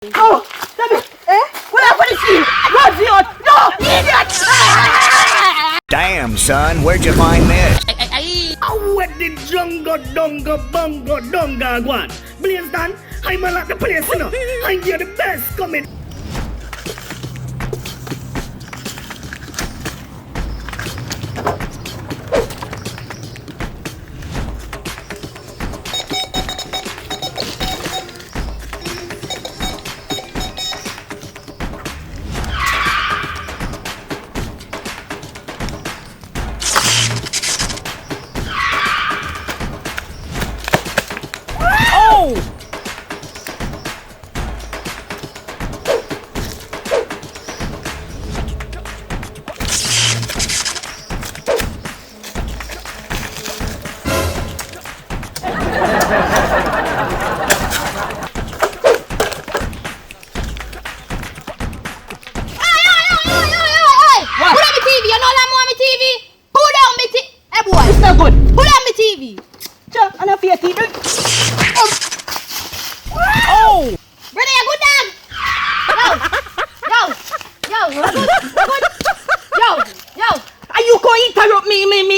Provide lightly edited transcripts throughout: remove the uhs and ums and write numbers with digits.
Oh, damn it. What happened to you? No, idiot! Damn, son, where'd you find this? How wet the jungle dunga bunga dunga one? Blaze done, I'm at the place, you know. And you're the best coming.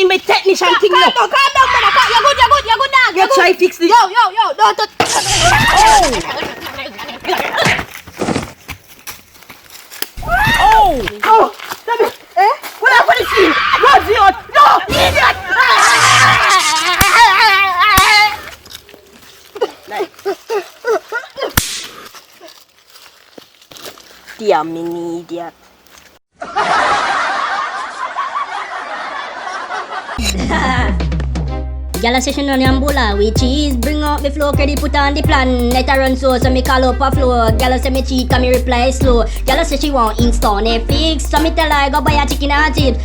Me technician thing. Calm down, brother. You're good, dog. You try fix this. Yo, don't. Oh, damn it. What happened to you? No, idiot! Damn idiot. Gyal a session on Yambula with cheese. Bring out me flow, credit put on the plan. Let her run so me call up a flow. Gyal a say me cheat, can me reply slow. Gyal a say she want Insta Netflix, so me tell her go buy a chicken and chips.